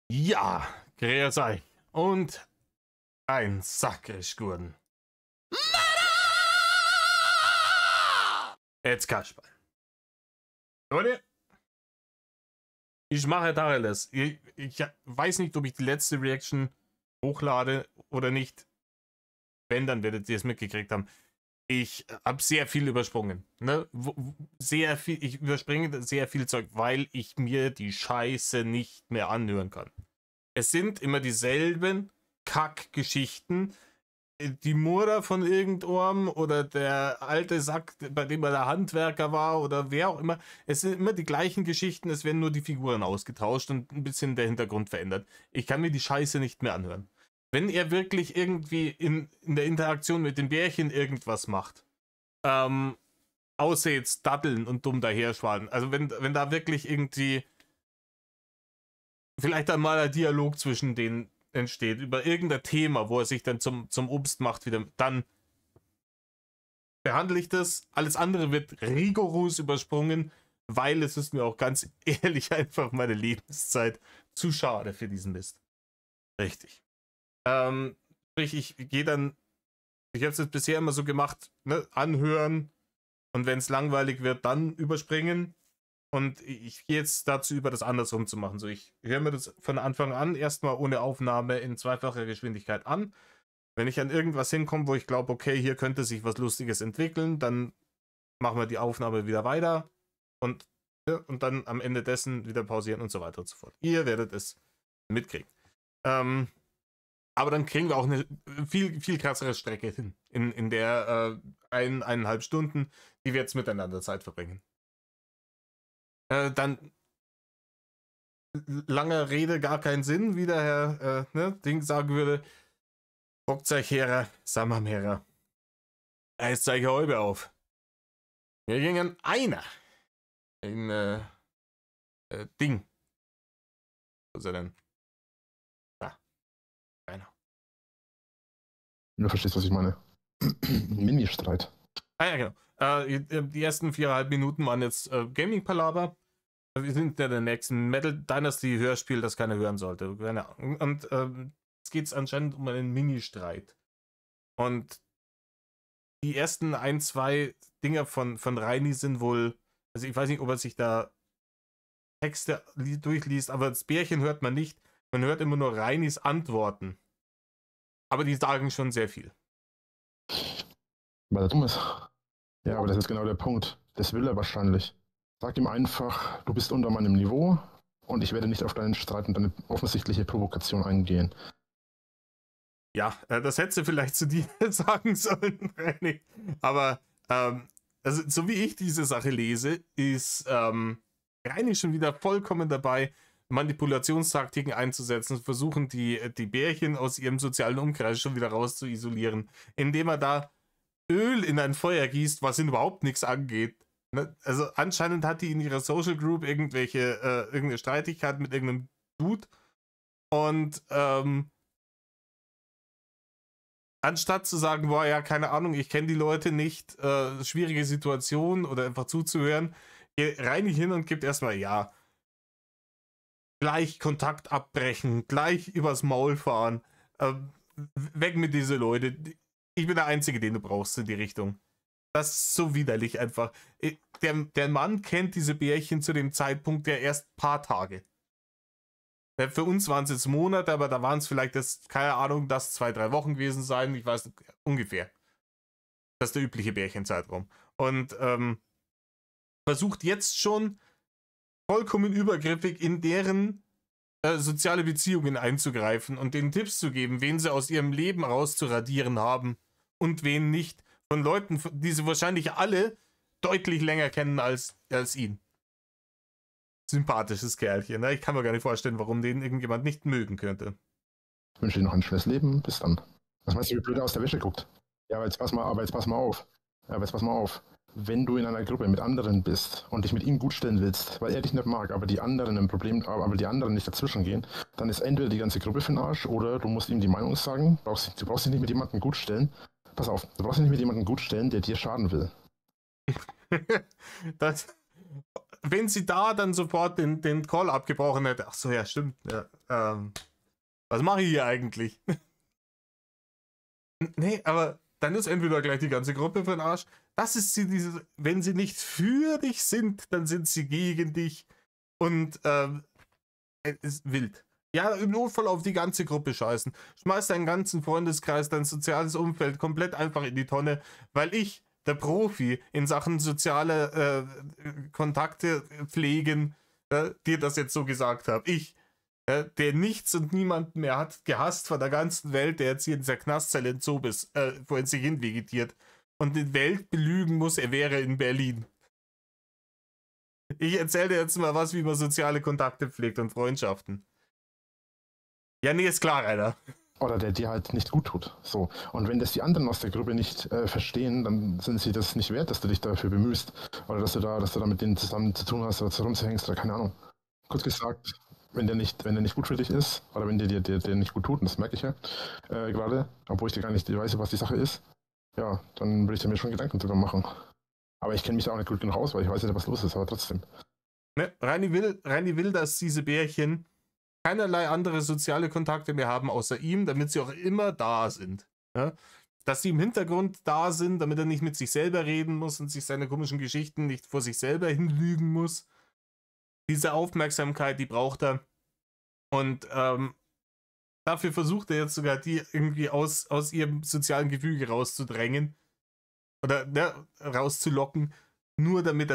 Ja, grüß euch. Und ein Sakrisch-Gurden. Jetzt Kasperl. Leute, ich mache Tacheles. Ich weiß nicht, ob ich die letzte Reaction hochlade oder nicht. Wenn, dann werdet ihr es mitgekriegt haben. Ich habe sehr viel übersprungen. Ne? Sehr viel, ich überspringe sehr viel Zeug, weil ich mir die Scheiße nicht mehr anhören kann. Es sind immer dieselben Kackgeschichten. Die Mutter von irgendeinem oder der alte Sack, bei dem er der Handwerker war oder wer auch immer. Es sind immer die gleichen Geschichten, es werden nur die Figuren ausgetauscht und ein bisschen der Hintergrund verändert. Ich kann mir die Scheiße nicht mehr anhören. Wenn er wirklich irgendwie in der Interaktion mit den Bärchen irgendwas macht, außer jetzt daddeln und dumm daherschwaden, also wenn da wirklich irgendwie vielleicht einmal ein Dialog zwischen denen entsteht, über irgendein Thema, wo er sich dann zum Obst macht, wieder, dann behandle ich das. Alles andere wird rigoros übersprungen, weil es ist mir auch ganz ehrlich einfach meine Lebenszeit zu schade für diesen Mist. Richtig. Sprich, ich gehe dann, ich habe es jetzt bisher immer so gemacht, ne, anhören und wenn es langweilig wird, dann überspringen. Und ich gehe jetzt dazu über, das andersrum zu machen. So, ich höre mir das von Anfang an erstmal ohne Aufnahme in zweifacher Geschwindigkeit an. Wenn ich an irgendwas hinkomme, wo ich glaube, okay, hier könnte sich was Lustiges entwickeln, dann machen wir die Aufnahme wieder weiter und dann am Ende dessen wieder pausieren und so weiter und so fort. Ihr werdet es mitkriegen. Aber dann kriegen wir auch eine viel, viel krassere Strecke hin, in der 1,5 Stunden, die wir jetzt miteinander Zeit verbringen. Dann lange Rede, gar keinen Sinn, wie der Herr Ding sagen würde. Bockt euch her, Samamera. Reißt euch Häube auf. Wir gingen einer in Ding. Was ist er denn? Da. Keiner. Du verstehst, was ich meine. Mini-Streit. Ah ja, genau. Die ersten 4,5 Minuten waren jetzt Gaming-Palaver. Wir sind ja der nächsten Metal Dynasty Hörspiel, das keiner hören sollte. Und jetzt geht es anscheinend um einen Mini-Streit. Und die ersten 1, 2 Dinger von Reini sind wohl, also ich weiß nicht, ob er sich da Texte durchliest, aber das Bärchen hört man nicht. Man hört immer nur Reinis Antworten. Aber die sagen schon sehr viel. Weil er dumm ist. Ja, aber das ist genau der Punkt. Das will er wahrscheinlich. Sag ihm einfach, du bist unter meinem Niveau und ich werde nicht auf deinen Streit und deine offensichtliche Provokation eingehen. Ja, das hätte sie vielleicht zu dir sagen sollen, Reini. Aber also, so wie ich diese Sache lese, ist Reini schon wieder vollkommen dabei, Manipulationstaktiken einzusetzen, versuchen die Bärchen aus ihrem sozialen Umkreis schon wieder raus zu isolieren, indem er da Öl in ein Feuer gießt, was ihn überhaupt nichts angeht. Also anscheinend hat die in ihrer Social Group irgendeine Streitigkeit mit irgendeinem Dude und anstatt zu sagen, boah, ja, keine Ahnung, ich kenne die Leute nicht, schwierige Situation oder einfach zuzuhören, rein hin und gibt erstmal, ja, gleich Kontakt abbrechen, gleich übers Maul fahren, weg mit diese Leute. Ich bin der Einzige, den du brauchst in die Richtung. Das ist so widerlich einfach. Der Mann kennt diese Bärchen zu dem Zeitpunkt ja erst ein paar Tage. Für uns waren es jetzt Monate, aber da waren es vielleicht, keine Ahnung, das 2, 3 Wochen gewesen sein. Ich weiß nicht, ungefähr. Das ist der übliche Bärchenzeitraum. Und versucht jetzt schon vollkommen übergriffig in deren soziale Beziehungen einzugreifen und denen Tipps zu geben, wen sie aus ihrem Leben rauszuradieren haben und wen nicht. Von Leuten, die sie wahrscheinlich alle deutlich länger kennen als ihn. Sympathisches Kerlchen, ne? Ich kann mir gar nicht vorstellen, warum den irgendjemand nicht mögen könnte. Ich wünsche dir noch ein schönes Leben. Bis dann. Was meinst du, wie blöd er aus der Wäsche guckt? Ja, aber jetzt pass mal auf. Wenn du in einer Gruppe mit anderen bist und dich mit ihm gut stellen willst, weil er dich nicht mag, aber die anderen ein Problem, aber die anderen nicht dazwischen gehen, dann ist entweder die ganze Gruppe für den Arsch oder du musst ihm die Meinung sagen, du brauchst dich nicht mit jemandem gut stellen. Pass auf, du brauchst dich nicht mit jemandem gut stellen, der dir schaden will. Das wenn sie da dann sofort den Call abgebrochen hätte, ach so, ja, stimmt, ja, was mache ich hier eigentlich? Nee, aber dann ist entweder gleich die ganze Gruppe für den Arsch. Das ist wenn sie nicht für dich sind, dann sind sie gegen dich. Und es ist wild. Ja, im Notfall auf die ganze Gruppe scheißen. Schmeiß deinen ganzen Freundeskreis, dein soziales Umfeld komplett einfach in die Tonne, weil ich, der Profi in Sachen soziale Kontakte pflegen, dir das jetzt so gesagt habe. Ich, der nichts und niemanden mehr hat, gehasst von der ganzen Welt, der jetzt hier in dieser Knastzelle in Zoo ist, wo er sich hin vegetiert und die Welt belügen muss, er wäre in Berlin. Ich erzähle dir jetzt mal was, wie man soziale Kontakte pflegt und Freundschaften. Ja, nee, ist klar, Alter. Oder der dir halt nicht gut tut. So. Und wenn das die anderen aus der Gruppe nicht verstehen, dann sind sie das nicht wert, dass du dich dafür bemühst. Oder dass du da mit denen zusammen zu tun hast oder rumzuhängst oder keine Ahnung. Kurz gesagt, wenn der nicht gut für dich ist, oder wenn der nicht gut tut, und das merke ich ja gerade, obwohl ich dir gar nicht weiß, was die Sache ist, ja, dann würde ich da mir schon Gedanken drüber machen. Aber ich kenne mich da auch nicht gut genug aus, weil ich weiß nicht, was los ist, aber trotzdem. Ne, Reini will, dass diese Bärchen keinerlei andere soziale Kontakte mehr haben außer ihm, damit sie auch immer da sind. Ja? Dass sie im Hintergrund da sind, damit er nicht mit sich selber reden muss und sich seine komischen Geschichten nicht vor sich selber hinlügen muss. Diese Aufmerksamkeit, die braucht er. Und dafür versucht er jetzt sogar, die irgendwie aus ihrem sozialen Gefüge rauszudrängen. Oder rauszulocken. Nur damit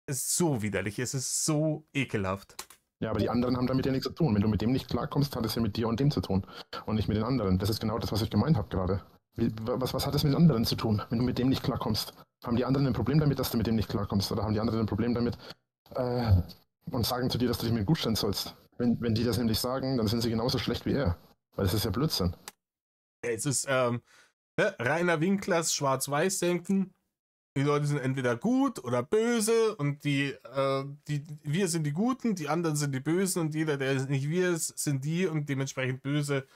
es so widerlich ist. Es ist so ekelhaft. Ja, aber die anderen haben damit ja nichts zu tun. Wenn du mit dem nicht klarkommst, hat es ja mit dir und dem zu tun. Und nicht mit den anderen. Das ist genau das, was ich gemeint habe gerade. Was hat es mit den anderen zu tun, wenn du mit dem nicht klarkommst? Haben die anderen ein Problem damit, dass du mit dem nicht klarkommst? Oder haben die anderen ein Problem damit und sagen zu dir, dass du dich mit ihm gut stellen sollst? Wenn die das nämlich sagen, dann sind sie genauso schlecht wie er. Weil es ist ja Blödsinn. Es ist Rainer Winklers Schwarz-Weiß-Denken. Die Leute sind entweder gut oder böse und wir sind die Guten, die anderen sind die Bösen und jeder, der nicht wir ist, sind die und dementsprechend böse.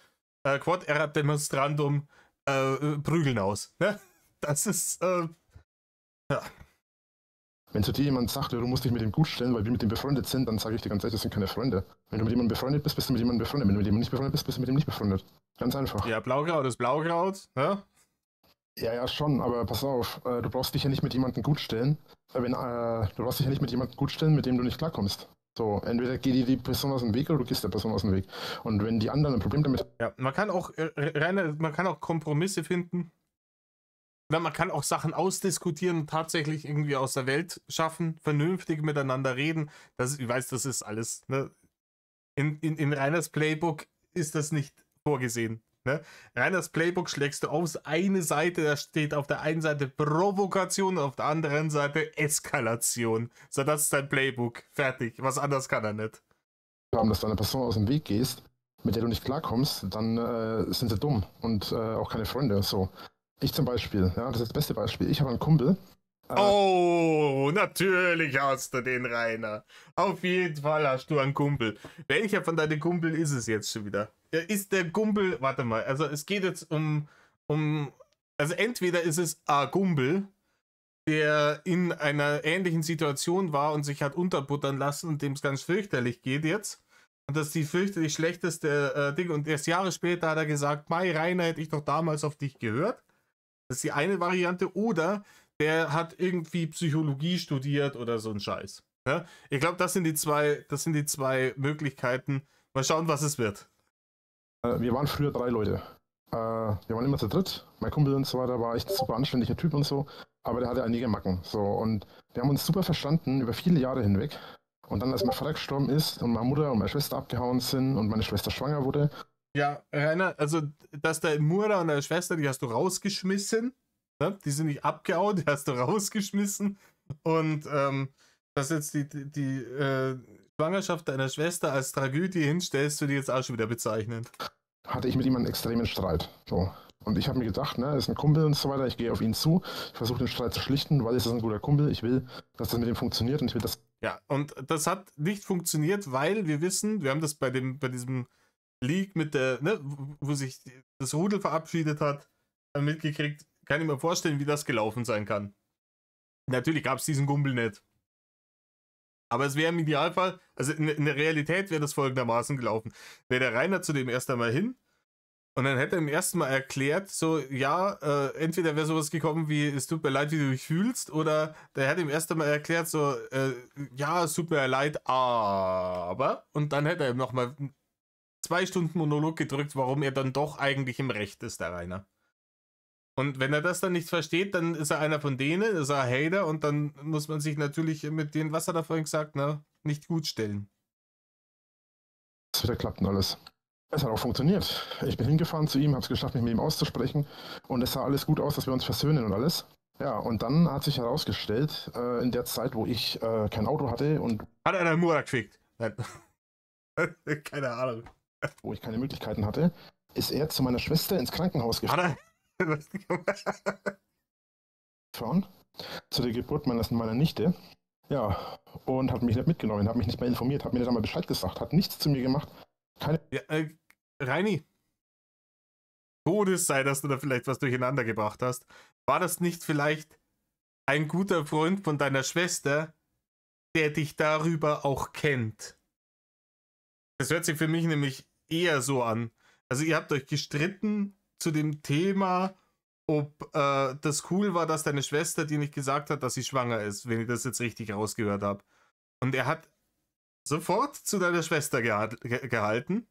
Quod erat demonstrandum prügeln aus. Ne? Das ist, ja. Wenn zu dir jemand sagt, du musst dich mit ihm gut stellen, weil wir mit ihm befreundet sind, dann sage ich dir ganz ehrlich, das sind keine Freunde. Wenn du mit jemandem befreundet bist, bist du mit jemandem befreundet. Wenn du mit jemandem nicht befreundet bist, bist du mit ihm nicht befreundet. Ganz einfach. Ja, Blaukraut ist Blaukraut, ne? Ja, schon, aber pass auf, du brauchst dich ja nicht mit jemandem gut stellen, du brauchst dich ja nicht mit jemandem gut stellen, mit dem du nicht klarkommst. So, entweder geht dir die Person aus dem Weg oder du gehst der Person aus dem Weg. Und wenn die anderen ein Problem damit... Ja, man kann auch Kompromisse finden. Oder man kann auch Sachen ausdiskutieren und tatsächlich irgendwie aus der Welt schaffen, vernünftig miteinander reden. Ich weiß, das ist alles, ne? In Reiners Playbook ist das nicht vorgesehen. Ne? Reiners Playbook schlägst du aus eine Seite, da steht auf der einen Seite Provokation, auf der anderen Seite Eskalation. So, das ist dein Playbook. Fertig. Was anderes kann er nicht. Dass du einer Person aus dem Weg gehst, mit der du nicht klarkommst, dann sind sie dumm und auch keine Freunde. So. Ich zum Beispiel, ja, das ist das beste Beispiel. Ich habe einen Kumpel. Oh, natürlich hast du den, Rainer. Auf jeden Fall hast du einen Kumpel. Welcher von deinen Kumpeln ist es jetzt schon wieder? Ist der Kumpel, warte mal, also es geht jetzt also entweder ist es ein Kumpel, der in einer ähnlichen Situation war und sich hat unterbuttern lassen und dem es ganz fürchterlich geht jetzt. Und das ist die fürchterlich schlechteste Ding. Und erst Jahre später hat er gesagt, Mai, Rainer, hätte ich doch damals auf dich gehört. Das ist die eine Variante. Oder der hat irgendwie Psychologie studiert oder so ein Scheiß. Ja? Ich glaube, das sind die zwei Möglichkeiten. Mal schauen, was es wird. Wir waren früher 3 Leute. Wir waren immer zu dritt. Mein Kumpel und so weiter war echt ein super anständiger Typ und so. Aber der hatte einige Macken. So. Und wir haben uns super verstanden über viele Jahre hinweg. Und dann, als mein Vater gestorben ist und meine Mutter und meine Schwester abgehauen sind und meine Schwester schwanger wurde. Ja, Rainer, also, dass deine Mutter und deine Schwester, die hast du rausgeschmissen. Ne? Die sind nicht abgehauen, die hast du rausgeschmissen. Und dass jetzt die Schwangerschaft deiner Schwester als Tragödie hinstellst, würde ich jetzt auch schon wieder bezeichnen. Hatte ich mit ihm einen extremen Streit. So. Und ich habe mir gedacht, ne, er ist ein Kumpel und so weiter, ich gehe auf ihn zu, ich versuche den Streit zu schlichten, weil es ist ein guter Kumpel, ich will, dass das mit ihm funktioniert und ich will das... Ja, und das hat nicht funktioniert, weil wir wissen, wir haben das bei diesem Leak mit der, ne, wo sich das Rudel verabschiedet hat, mitgekriegt, kann ich mir vorstellen, wie das gelaufen sein kann. Natürlich gab es diesen Kumpel nicht. Aber es wäre im Idealfall, also in der Realität wäre das folgendermaßen gelaufen. Wäre der Rainer zu dem erst einmal hin und dann hätte er ihm erst mal erklärt, so, ja, entweder wäre sowas gekommen wie, es tut mir leid, wie du dich fühlst, oder der hätte ihm erst einmal erklärt, so, ja, es tut mir leid, aber, und dann hätte er ihm nochmal 2 Stunden Monolog gedrückt, warum er dann doch eigentlich im Recht ist, der Rainer. Und wenn er das dann nicht versteht, dann ist er einer von denen, ist er ein Hater und dann muss man sich natürlich mit dem, was er da vorhin gesagt, ne, nicht gut stellen. Es wieder klappt und alles. Es hat auch funktioniert. Ich bin hingefahren zu ihm, habe es geschafft, mich mit ihm auszusprechen und es sah alles gut aus, dass wir uns versöhnen und alles. Ja, und dann hat sich herausgestellt, in der Zeit, wo ich kein Auto hatte und Hat einer Mura gefickt? Nein. Keine Ahnung. wo ich keine Möglichkeiten hatte, ist er zu meiner Schwester ins Krankenhaus gefahren, zu der Geburt meiner Nichte. Ja, und hat mich nicht mitgenommen, hat mich nicht mehr informiert, hat mir nicht einmal Bescheid gesagt, hat nichts zu mir gemacht. Keine Ja, Reini, Todes sei, dass du da vielleicht was durcheinander gebracht hast. War das nicht vielleicht ein guter Freund von deiner Schwester, der dich darüber auch kennt? Das hört sich für mich nämlich eher so an. Also ihr habt euch gestritten zu dem Thema, ob das cool war, dass deine Schwester dir nicht gesagt hat, dass sie schwanger ist, wenn ich das jetzt richtig rausgehört habe. Und er hat sofort zu deiner Schwester gehalten.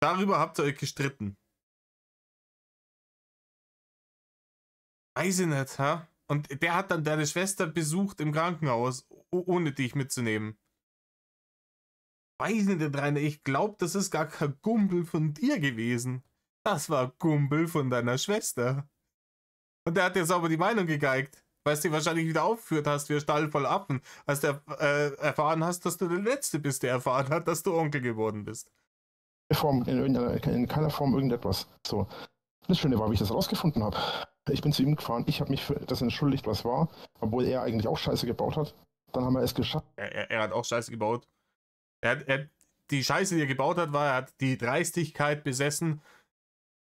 Darüber habt ihr euch gestritten. Weiß ich nicht, ha? Und der hat dann deine Schwester besucht im Krankenhaus, ohne dich mitzunehmen. Weiß ich nicht, Rainer, ich glaube, das ist gar kein Gumpel von dir gewesen. Das war Gumpel von deiner Schwester. Und der hat dir sauber die Meinung gegeigt, weil es dir wahrscheinlich wieder aufgeführt hast wie ein Stall voll Affen, als du erfahren hast, dass du der Letzte bist, der erfahren hat, dass du Onkel geworden bist. in keiner Form irgendetwas. So. Das Schöne war, wie ich das rausgefunden habe. Ich bin zu ihm gefahren, ich habe mich für das entschuldigt, was war, obwohl er eigentlich auch Scheiße gebaut hat. Dann haben wir es geschafft. Er hat auch Scheiße gebaut. Die Scheiße, die er gebaut hat, war, er hat die Dreistigkeit besessen,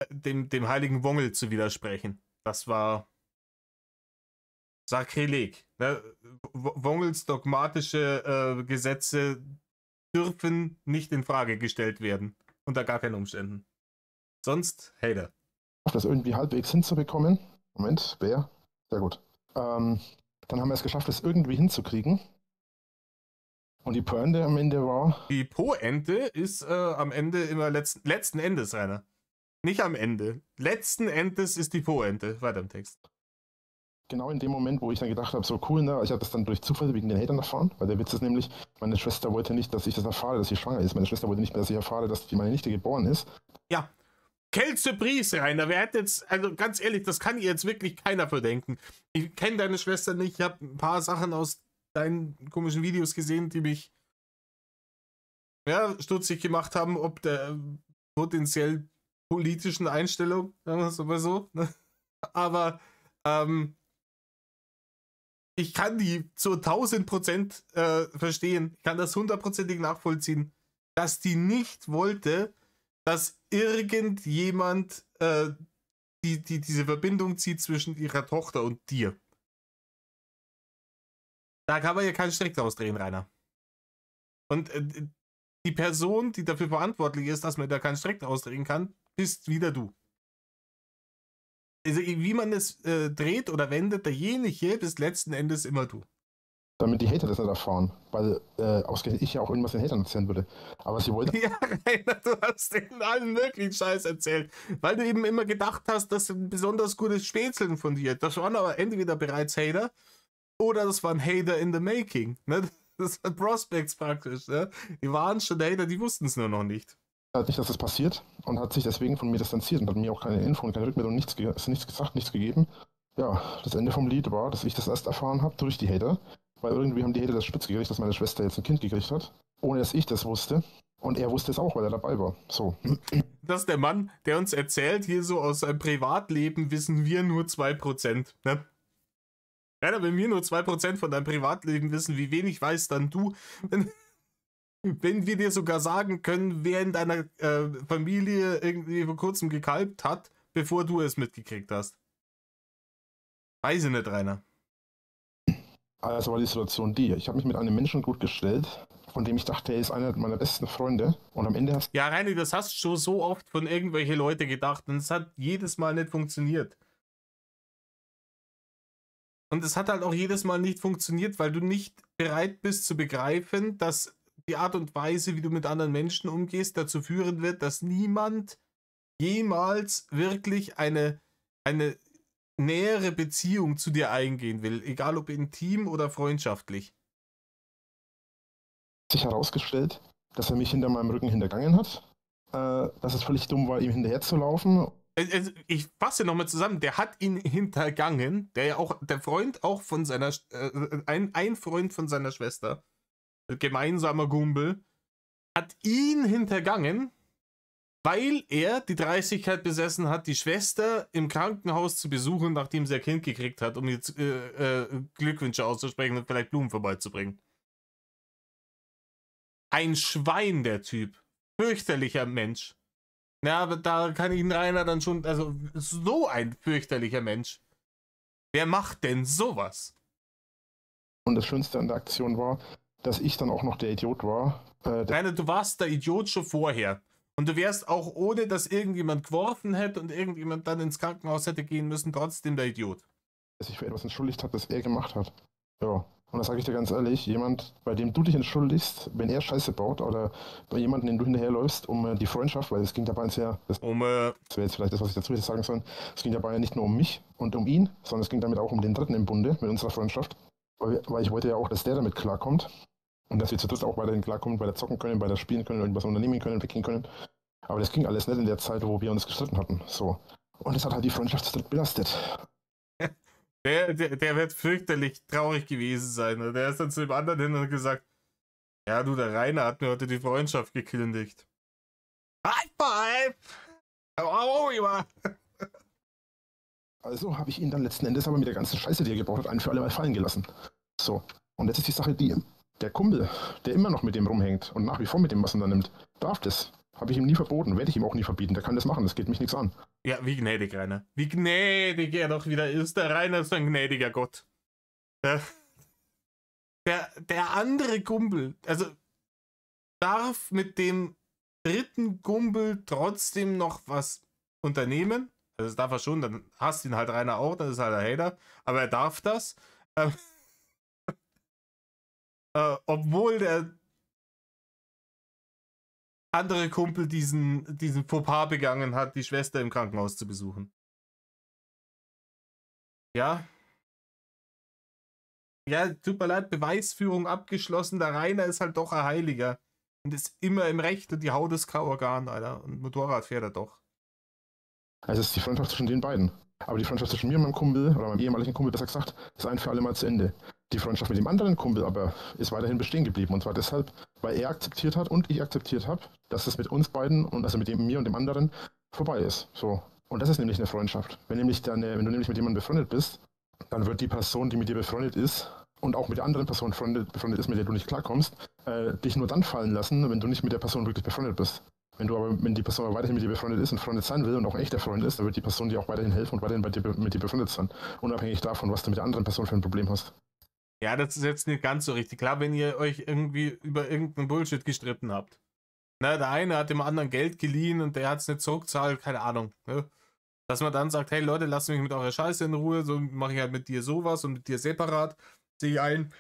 dem heiligen Wongel zu widersprechen. Das war Sakrileg. Ne? Wongels dogmatische Gesetze dürfen nicht in Frage gestellt werden. Unter gar keinen Umständen. Sonst Hater. Das irgendwie halbwegs hinzubekommen. Moment, wer? Sehr gut. Dann haben wir es geschafft, das irgendwie hinzukriegen. Und die Pointe am Ende war... Die Po-Ente ist am Ende immer letzten Endes, Rainer. Nicht am Ende. Letzten Endes ist die Po-Ente. Weiter im Text. Genau in dem Moment, wo ich dann gedacht habe, so cool, ne? Ich habe das dann durch Zufall wegen den Hatern erfahren, weil der Witz ist nämlich, meine Schwester wollte nicht, dass ich das erfahre, dass sie schwanger ist. Meine Schwester wollte nicht mehr, dass ich erfahre, dass meine Nichte geboren ist. Ja. Quelle Surprise, Rainer. Wer hat jetzt, also ganz ehrlich, das kann ihr jetzt wirklich keiner verdenken. Ich kenne deine Schwester nicht, ich habe ein paar Sachen aus deinen komischen Videos gesehen, die mich stutzig gemacht haben, ob der potenziell politischen Einstellung, sagen wir es mal so. Ne? Aber ich kann die zu 1000% verstehen. Ich kann das 100%ig nachvollziehen, dass die nicht wollte, dass irgendjemand diese Verbindung zieht zwischen ihrer Tochter und dir. Da kann man ja keinen Strick draus drehen, Rainer. Und die Person, die dafür verantwortlich ist, dass man da keinen Strick draus drehen kann, bist wieder du. Also, wie man es dreht oder wendet, derjenige bist letzten Endes immer du. Damit die Hater das nicht erfahren, weil ausgerechnet ich ja auch irgendwas den Hatern erzählen würde. Aber sie wollte... Ja, Rainer, du hast denen allen möglichen Scheiß erzählt, weil du eben immer gedacht hast, das sind besonders gutes Spätzeln von dir. Das waren aber entweder bereits Hater oder das waren Hater in the making. Ne? Das waren Prospects praktisch. Ne? Die waren schon Hater, die wussten es nur noch nicht. Hat nicht, dass das passiert und hat sich deswegen von mir distanziert und hat mir auch keine Info und keine Rückmeldung, nichts gesagt, nichts gegeben. Ja, das Ende vom Lied war, dass ich das erst erfahren habe durch die Hater, weil irgendwie haben die Hater das spitz gekriegt, dass meine Schwester jetzt ein Kind gekriegt hat, ohne dass ich das wusste. Und er wusste es auch, weil er dabei war. So. Das ist der Mann, der uns erzählt, hier so aus seinem Privatleben wissen wir nur 2%. Ne? Ja, wenn wir nur 2% von deinem Privatleben wissen, wie wenig weiß dann du, wenn wir dir sogar sagen können, wer in deiner Familie irgendwie vor kurzem gekalbt hat, bevor du es mitgekriegt hast. Weiß ich nicht, Rainer. Also war die Situation die, ich habe mich mit einem Menschen gut gestellt, von dem ich dachte, er ist einer meiner besten Freunde. Und am Ende hat Ja, Reini, das hast du schon so oft von irgendwelchen Leuten gedacht und es hat jedes Mal nicht funktioniert. Und es hat halt auch jedes Mal nicht funktioniert, weil du nicht bereit bist zu begreifen, dass die Art und Weise, wie du mit anderen Menschen umgehst, dazu führen wird, dass niemand jemals wirklich eine nähere Beziehung zu dir eingehen will, egal ob intim oder freundschaftlich. sich herausgestellt, dass er mich hinter meinem Rücken hintergangen hat, dass es völlig dumm war, ihm hinterherzulaufen. Ich fasse nochmal zusammen, der hat ihn hintergangen, der ja auch, der Freund auch von seiner, ein Freund von seiner Schwester, gemeinsamer Gumbel, hat ihn hintergangen, weil er die Dreistigkeit besessen hat, die Schwester im Krankenhaus zu besuchen, nachdem sie ein Kind gekriegt hat, um jetzt Glückwünsche auszusprechen und vielleicht Blumen vorbeizubringen. Ein Schwein, der Typ. Fürchterlicher Mensch. Ja, aber da kann ich ihn Rainer dann schon, also so ein fürchterlicher Mensch. Wer macht denn sowas? Und das Schönste an der Aktion war, dass ich dann auch noch der Idiot war. Rainer, du warst der Idiot schon vorher. Und du wärst auch, ohne dass irgendjemand geworfen hätte und irgendjemand dann ins Krankenhaus hätte gehen müssen, trotzdem der Idiot. Der sich für etwas entschuldigt hat, das er gemacht hat. Ja. Und das sage ich dir ganz ehrlich, jemand, bei dem du dich entschuldigst, wenn er Scheiße baut, oder bei jemandem, den du hinterherläufst, um die Freundschaft, weil es ging dabei ja, das wäre jetzt vielleicht das, was ich dazu hätte sagen sollen, es ging dabei ja nicht nur um mich und um ihn, sondern es ging damit auch um den Dritten im Bunde mit unserer Freundschaft, weil ich wollte ja auch, dass der damit klarkommt und dass wir zu dritt auch weiterhin klarkommen, weiter zocken können, weiter spielen können, irgendwas unternehmen können, weggehen können. Aber das ging alles nicht in der Zeit, wo wir uns gestritten hatten. So. Und das hat halt die Freundschaft zu dritt belastet. Der wird fürchterlich traurig gewesen sein. Und der ist dann zu dem anderen hin und gesagt, ja du, der Rainer hat mir heute die Freundschaft gekündigt. High five! Oh, ja. Also habe ich ihn dann letzten Endes aber mit der ganzen Scheiße, die er gebaut hat, ein für alle Mal fallen gelassen. So. Und jetzt ist die Sache die, der Kumpel, der immer noch mit dem rumhängt und nach wie vor mit dem was unternimmt, darf das. Habe ich ihm nie verboten, werde ich ihm auch nie verbieten. Der kann das machen, das geht mich nichts an. Ja, wie gnädig, Rainer. Wie gnädig er doch wieder ist. Der Rainer ist ein gnädiger Gott. Der andere Gumbel, also darf mit dem dritten Gumbel trotzdem noch was unternehmen. Also das darf er schon, dann hasst ihn halt Rainer auch, dann ist er halt ein Hater. Aber er darf das. Obwohl der andere Kumpel diesen Fauxpas begangen hat, die Schwester im Krankenhaus zu besuchen. Ja. Ja, tut mir leid, Beweisführung abgeschlossen. Der Rainer ist halt doch ein Heiliger. Und ist immer im Recht und die Haut ist kein Organ, Alter. Und Motorrad fährt er doch. Also es ist die Freundschaft zwischen den beiden. Aber die Freundschaft zwischen mir und meinem Kumpel, oder meinem ehemaligen Kumpel besser gesagt, ist ein für alle Mal zu Ende. Die Freundschaft mit dem anderen Kumpel aber ist weiterhin bestehen geblieben. Und zwar deshalb, weil er akzeptiert hat und ich akzeptiert habe, dass es mit uns beiden, und also mit mir und dem anderen, vorbei ist. So. Und das ist nämlich eine Freundschaft. Wenn du nämlich mit jemandem befreundet bist, dann wird die Person, die mit dir befreundet ist, und auch mit der anderen Person befreundet ist, mit der du nicht klarkommst, dich nur dann fallen lassen, wenn du nicht mit der Person wirklich befreundet bist. Wenn die Person aber weiterhin mit dir befreundet ist und befreundet sein will und auch ein echter Freund ist, dann wird die Person dir auch weiterhin helfen und weiterhin mit dir befreundet sein. Unabhängig davon, was du mit der anderen Person für ein Problem hast. Ja, das ist jetzt nicht ganz so richtig. Klar, wenn ihr euch irgendwie über irgendeinen Bullshit gestritten habt. Na, der eine hat dem anderen Geld geliehen und der hat es nicht zurückgezahlt, keine Ahnung. Ne? Dass man dann sagt, hey Leute, lasst mich mit eurer Scheiße in Ruhe, so mache ich halt mit dir sowas und mit dir separat. Sehe ich ein.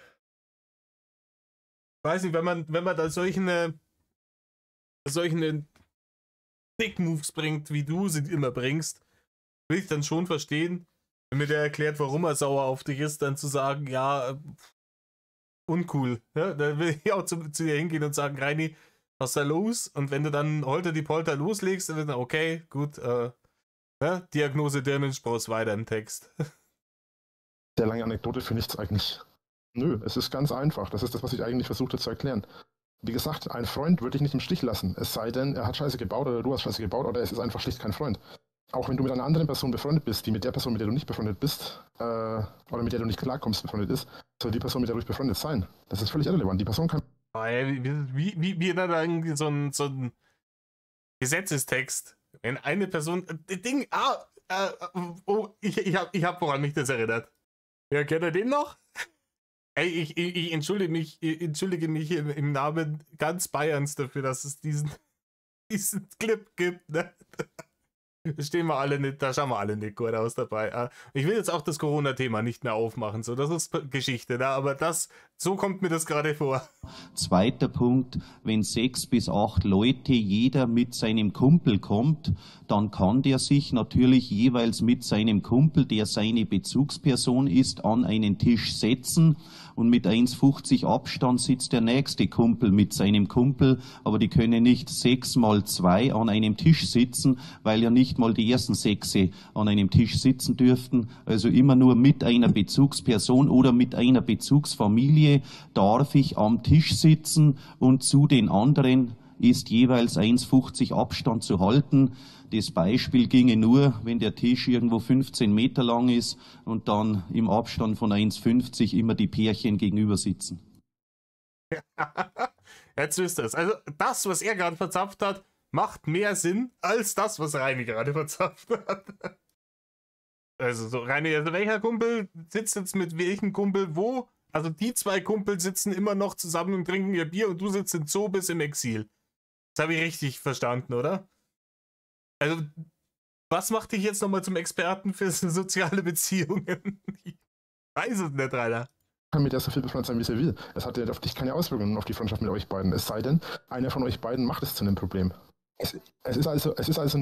Weiß nicht, wenn man da solche Dick-Moves bringt, wie du sie immer bringst, will ich dann schon verstehen, wenn mir der erklärt, warum er sauer auf dich ist, dann zu sagen, ja, uncool. Ja, dann will ich auch zu dir hingehen und sagen, Reini, was ist da los? Und wenn du dann holter die Polter loslegst, dann okay, gut, ne? Diagnose Dirnenspross weiter im Text. Sehr lange Anekdote für nichts eigentlich. Nö, es ist ganz einfach. Das ist das, was ich eigentlich versuchte zu erklären. Wie gesagt, ein Freund würde ich nicht im Stich lassen. Es sei denn, er hat Scheiße gebaut oder du hast Scheiße gebaut oder es ist einfach schlicht kein Freund. Auch wenn du mit einer anderen Person befreundet bist, die mit der Person, mit der du nicht befreundet bist, oder mit der du nicht klarkommst, befreundet ist, soll die Person, mit der du nicht befreundet sein. Das ist völlig irrelevant. Die Person kann... Wie da irgendwie so ein Gesetzestext. Wenn eine Person... ich hab woran mich das erinnert. Ja, kennt ihr den noch? Ey, ich entschuldige mich im Namen ganz Bayerns dafür, dass es diesen Clip gibt, ne? Da stehen wir alle nicht, da schauen wir alle nicht gut aus dabei. Ich will jetzt auch das Corona-Thema nicht mehr aufmachen, so, das ist Geschichte, ne? Aber so kommt mir das gerade vor. Zweiter Punkt, wenn 6 bis 8 Leute jeder mit seinem Kumpel kommt, dann kann der sich natürlich jeweils mit seinem Kumpel, der seine Bezugsperson ist, an einen Tisch setzen und mit 1,50 Abstand sitzt der nächste Kumpel mit seinem Kumpel, aber die können nicht 6 mal 2 an einem Tisch sitzen, weil ja nicht mal die ersten 6 an einem Tisch sitzen dürften. Also immer nur mit einer Bezugsperson oder mit einer Bezugsfamilie darf ich am Tisch sitzen und zu den anderen ist jeweils 1,50 Abstand zu halten. Das Beispiel ginge nur, wenn der Tisch irgendwo 15 Meter lang ist und dann im Abstand von 1,50 immer die Pärchen gegenüber sitzen. Jetzt wisst ihr es. Also das, was er gerade verzapft hat, macht mehr Sinn als das, was Reini gerade verzapft hat. Also so, Reini, also welcher Kumpel sitzt jetzt mit welchem Kumpel wo? Also die zwei Kumpel sitzen immer noch zusammen und trinken ihr Bier und du sitzt in Zoo bis im Exil. Das habe ich richtig verstanden, oder? Also, was macht dich jetzt nochmal zum Experten für soziale Beziehungen? Ich weiß es nicht, Rainer. Kann mit der so viel befreundet sein, wie sie will. Es hat ja auf dich keine Auswirkungen auf die Freundschaft mit euch beiden. Es sei denn, einer von euch beiden macht es zu einem Problem. Es ist also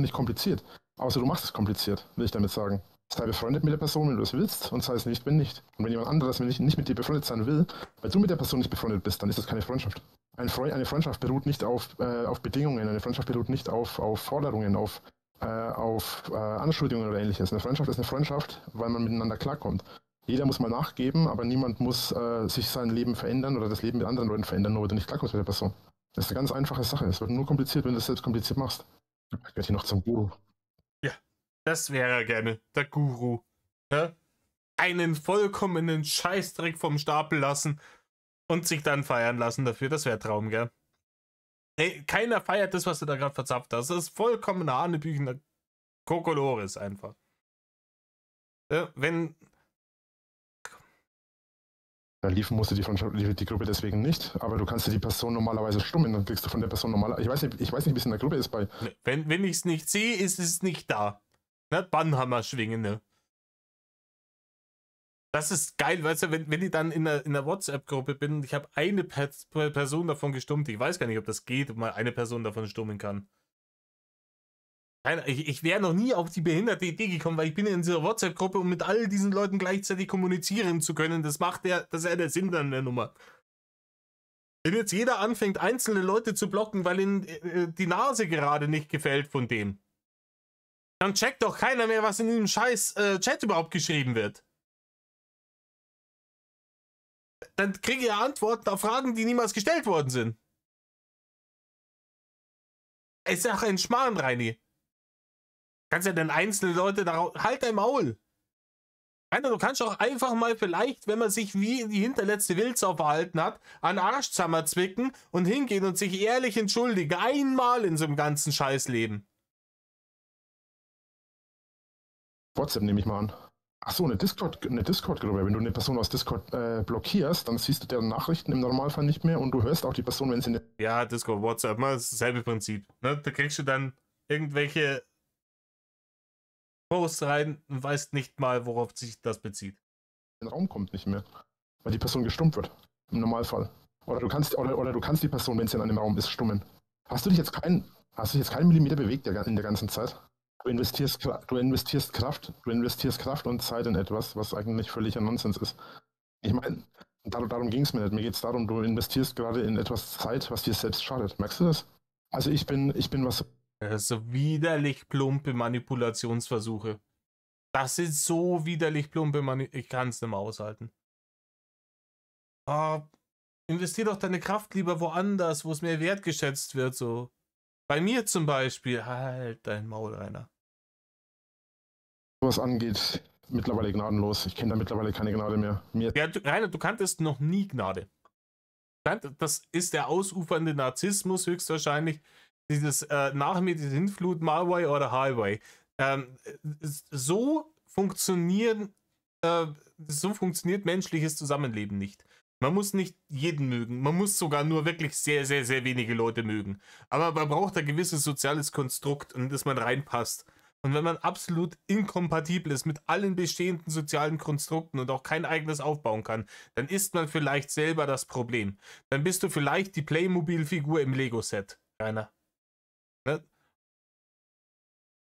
nicht kompliziert. Außer du machst es kompliziert, will ich damit sagen. Sei befreundet mit der Person, wenn du es willst, und sei es nicht, wenn nicht. Und wenn jemand anderes nicht mit dir befreundet sein will, weil du mit der Person nicht befreundet bist, dann ist das keine Freundschaft. Eine Freundschaft beruht nicht auf Bedingungen, eine Freundschaft beruht nicht auf Forderungen, auf Anschuldigungen oder ähnliches. Eine Freundschaft ist eine Freundschaft, weil man miteinander klarkommt. Jeder muss mal nachgeben, aber niemand muss sich sein Leben verändern oder das Leben mit anderen Leuten verändern, nur weil du nicht klarkommst mit der Person. Das ist eine ganz einfache Sache. Es wird nur kompliziert, wenn du es selbst kompliziert machst. Ich werde hier noch zum Guru. Ja, das wäre er gerne, der Guru. Ja? Einen vollkommenen Scheißdreck vom Stapel lassen und sich dann feiern lassen dafür. Das wäre Traum, gell? Hey, keiner feiert das, was du da gerade verzapft hast. Das ist vollkommener Hanebüchener Kokolores einfach. Ja, wenn... Da liefen musste die Gruppe deswegen nicht, aber du kannst dir die Person normalerweise stummen, dann kriegst du von der Person normalerweise. Ich weiß nicht, wie es in der Gruppe ist bei. Wenn ich es nicht sehe, ist es nicht da. Ne? Bannhammer schwingen, ne? Das ist geil, weißt du, wenn ich dann in der WhatsApp-Gruppe bin und ich habe eine Person davon gestummt, ich weiß gar nicht, ob das geht, ob man eine Person davon stummen kann. Ich wäre noch nie auf die behinderte Idee gekommen, weil ich bin in dieser WhatsApp-Gruppe, um mit all diesen Leuten gleichzeitig kommunizieren zu können. Das ist ja der Sinn dann der Nummer. Wenn jetzt jeder anfängt, einzelne Leute zu blocken, weil ihnen die Nase gerade nicht gefällt von dem, dann checkt doch keiner mehr, was in diesem scheiß Chat überhaupt geschrieben wird. Dann kriege ich Antworten auf Fragen, die niemals gestellt worden sind. Es ist ja auch ein Schmarrn, Reini. Kannst ja dann einzelne Leute darauf... Halt dein Maul! Rainer, du kannst auch einfach mal vielleicht, wenn man sich wie die hinterletzte Wildsau verhalten hat, an den Arschzammer zwicken und hingehen und sich ehrlich entschuldigen. Einmal in so einem ganzen Scheißleben. WhatsApp nehme ich mal an. Achso, eine Discord-Gruppe. Wenn du eine Person aus Discord blockierst, dann siehst du deren Nachrichten im Normalfall nicht mehr und du hörst auch die Person, wenn sie eine... Ja, Discord, WhatsApp, das ist dasselbe Prinzip. Ne? Da kriegst du dann irgendwelche Posts rein und weißt nicht mal, worauf sich das bezieht. Der Raum kommt nicht mehr, weil die Person gestummt wird. Im Normalfall. Oder du kannst die Person, wenn sie in einem Raum ist, stummen. Hast du dich jetzt keinen Millimeter bewegt in der ganzen Zeit? Du investierst Kraft und Zeit in etwas, was eigentlich völliger Nonsens ist. Ich meine, darum ging es mir nicht. Mir geht es darum, du investierst gerade in etwas Zeit, was dir selbst schadet. Merkst du das? Also ich bin was... Das ist so widerlich plumpe Manipulationsversuche. Das ist so widerlich plumpe Ich kann es nicht mehr aushalten. Investier doch deine Kraft lieber woanders, wo es mehr wertgeschätzt wird. So. Bei mir zum Beispiel. Halt dein Maul, Rainer. Was angeht, mittlerweile gnadenlos. Ich kenne da mittlerweile keine Gnade mehr. Ja, Rainer, du kanntest noch nie Gnade. Das ist der ausufernde Narzissmus höchstwahrscheinlich. Dieses nach mir die Sintflut, My Way oder Highway. So funktionieren so funktioniert menschliches Zusammenleben nicht. Man muss nicht jeden mögen. Man muss sogar nur wirklich sehr, sehr, sehr wenige Leute mögen. Aber man braucht ein gewisses soziales Konstrukt, in das man reinpasst. Und wenn man absolut inkompatibel ist mit allen bestehenden sozialen Konstrukten und auch kein eigenes aufbauen kann, dann ist man vielleicht selber das Problem. Dann bist du vielleicht die Playmobil-Figur im Lego-Set, Rainer. Ne?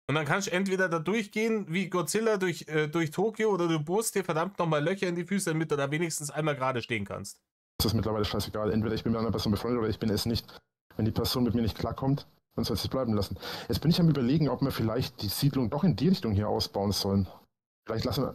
Und dann kannst du entweder da durchgehen wie Godzilla durch Tokio oder du bohrst dir verdammt nochmal Löcher in die Füße, damit du da wenigstens einmal gerade stehen kannst. Das ist mittlerweile scheißegal. Entweder ich bin mit einer Person befreundet oder ich bin es nicht. Wenn die Person mit mir nicht klarkommt, dann soll sie es bleiben lassen. Jetzt bin ich am Überlegen, ob wir vielleicht die Siedlung doch in die Richtung hier ausbauen sollen. Vielleicht lassen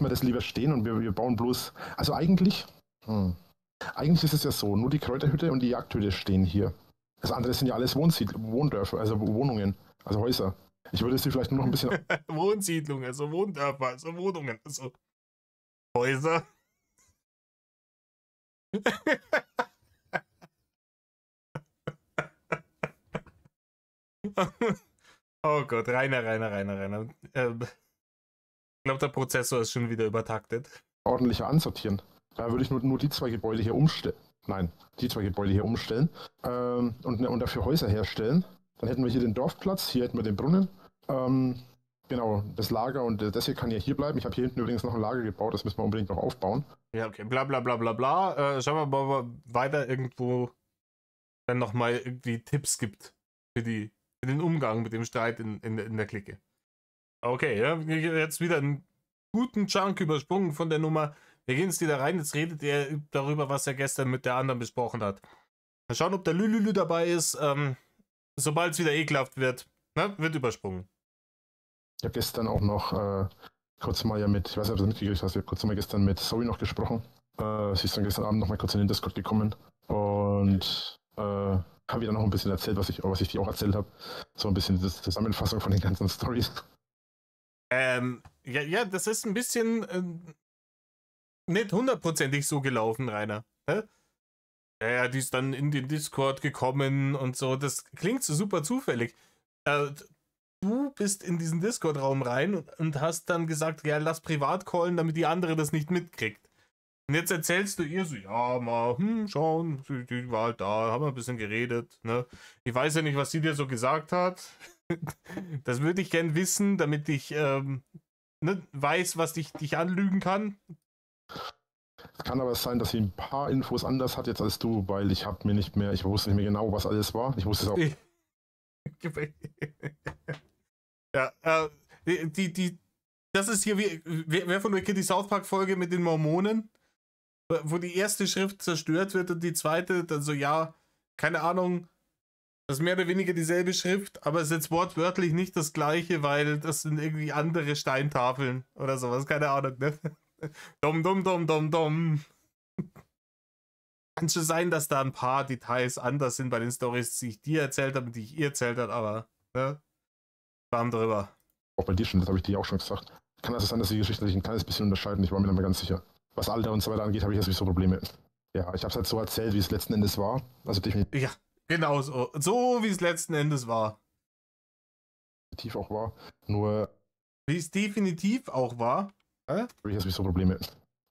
wir das lieber stehen und wir bauen bloß... Also eigentlich ist es ja so, nur die Kräuterhütte und die Jagdhütte stehen hier. Das andere sind ja alles Wohndörfer, also Wohnungen, also Häuser. Ich würde sie vielleicht nur noch ein bisschen... Wohnsiedlungen, also Wohndörfer, also Wohnungen, also Häuser. Oh Gott, Rainer. Ich glaube, der Prozessor ist schon wieder übertaktet. Ordentlicher ansortieren. Da würde ich nur die zwei Gebäude hier umstellen. Nein, die zwei Gebäude hier umstellen und dafür Häuser herstellen. Dann hätten wir hier den Dorfplatz, hier hätten wir den Brunnen. Genau, das Lager und das hier kann ja hier bleiben. Ich habe hier hinten übrigens noch ein Lager gebaut, das müssen wir unbedingt noch aufbauen. Ja, okay, bla bla bla bla bla. Schauen wir mal weiter irgendwo dann nochmal irgendwie Tipps gibt für den Umgang mit dem Streit in der Clique. Okay, ja, jetzt wieder einen guten Chunk übersprungen von der Nummer. Wir gehen jetzt wieder rein, jetzt redet er darüber, was er gestern mit der anderen besprochen hat. Mal schauen, ob der Lülülü dabei ist. Sobald es wieder ekelhaft wird, wird übersprungen. Ich habe gestern auch noch kurz mal ich weiß nicht, ob du das mitgekriegt hast, ich habe kurz mal gestern mit Zoe noch gesprochen. Sie ist dann gestern Abend noch mal kurz in den Discord gekommen und habe ihr dann noch ein bisschen erzählt, was ich dir auch erzählt habe. So ein bisschen die Zusammenfassung von den ganzen Storys. Ja, das ist ein bisschen nicht hundertprozentig so gelaufen, Rainer. Hä? Ja, die ist dann in den Discord gekommen und so. Das klingt so super zufällig. Du bist in diesen Discord-Raum rein und hast dann gesagt, ja, lass privat callen, damit die andere das nicht mitkriegt. Und jetzt erzählst du ihr so, ja, mal, schauen, die war halt da, haben wir ein bisschen geredet, ne? Ich weiß ja nicht, was sie dir so gesagt hat. Das würde ich gern wissen, damit ich weiß, was dich anlügen kann. Es kann aber sein, dass sie ein paar Infos anders hat jetzt als du, weil ich wusste nicht mehr genau, was alles war. Ich wusste es auch. Ja, das ist hier wer von euch kennt die South Park Folge mit den Mormonen, wo die erste Schrift zerstört wird und die zweite dann so, ja, keine Ahnung, das ist mehr oder weniger dieselbe Schrift, aber es ist jetzt wortwörtlich nicht das gleiche, weil das sind irgendwie andere Steintafeln oder sowas, keine Ahnung, ne? Dom. Kann schon sein, dass da ein paar Details anders sind bei den Storys, die ich dir erzählt habe und die ich ihr erzählt habe, aber, ne? Warm drüber. Auch bei dir schon, das habe ich dir auch schon gesagt. Kann also sein, dass die Geschichten sich ein kleines bisschen unterscheiden, ich war mir dann mal ganz sicher. Was Alter und so weiter angeht, habe ich jetzt nicht so Probleme. Ja, ich habe es halt so erzählt, wie es letzten Endes war. Also definitiv. Ja, genau so. So wie es letzten Endes war. Definitiv auch war. Nur. Wie es definitiv auch war. Habe ich jetzt nicht so Probleme.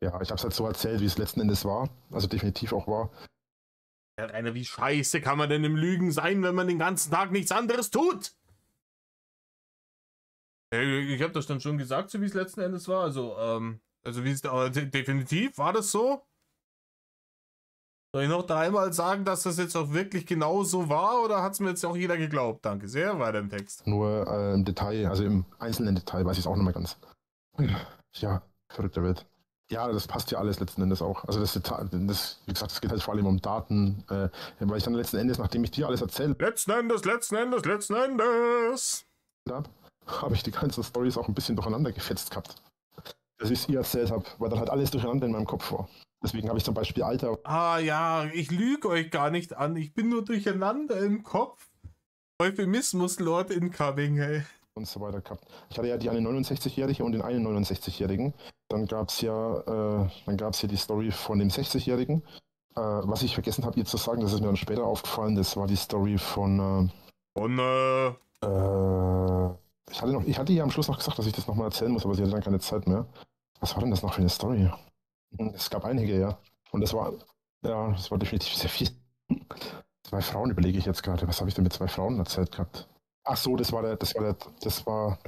Ja, ich habe es halt so erzählt, wie es letzten Endes war. Also definitiv auch war. Ja, Rainer, wie scheiße kann man denn im Lügen sein, wenn man den ganzen Tag nichts anderes tut? Ich habe das dann schon gesagt, so wie es letzten Endes war. Also wie es definitiv war das so. Soll ich noch dreimal sagen, dass das jetzt auch wirklich genau so war, oder hat es mir jetzt auch jeder geglaubt? Danke sehr, weiter im Text. Nur im Detail, also im einzelnen Detail weiß ich es auch nicht mehr ganz. Ja, verrückte Welt. Ja, das passt ja alles letzten Endes auch. Also wie gesagt, es geht halt vor allem um Daten, weil ich dann letzten Endes, nachdem ich dir alles erzählt Letzten Endes. habe ich die ganzen Storys auch ein bisschen durcheinander gefetzt gehabt. Dass ich es ihr erzählt habe, weil dann halt alles durcheinander in meinem Kopf war. Deswegen habe ich zum Beispiel Alter. Ah ja, ich lüge euch gar nicht an. Ich bin nur durcheinander im Kopf. Euphemismus Lord Incoming, hey. Und so weiter gehabt. Ich hatte ja die eine 69-Jährige und den einen 69-Jährigen. Dann gab es ja die Story von dem 60-Jährigen. Was ich vergessen habe, ihr zu sagen, das ist mir dann später aufgefallen, das war die Story von ich hatte ja am Schluss noch gesagt, dass ich das nochmal erzählen muss, aber sie hatte dann keine Zeit mehr. Was war denn das noch für eine Story? Es gab einige, ja. Und das war definitiv sehr viel. 2 Frauen überlege ich jetzt gerade. Was habe ich denn mit 2 Frauen erzählt gehabt? Ach so, du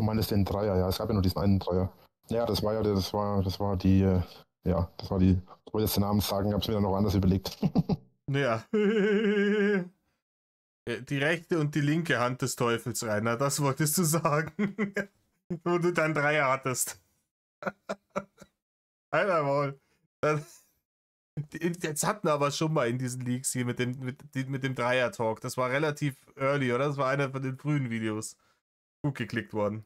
meinst den Dreier, ja. Es gab ja nur diesen einen Dreier. Ja, das war die, ich wollte jetzt den Namen sagen, habe es mir dann noch anders überlegt. Ja. Die rechte und die linke Hand des Teufels, Rainer, das wolltest du sagen. Wo du dein Dreier hattest. Alter Maul. Jetzt hatten wir aber schon mal in diesen Leaks hier mit dem Dreier-Talk. Das war relativ early, oder? Das war einer von den frühen Videos. Gut geklickt worden.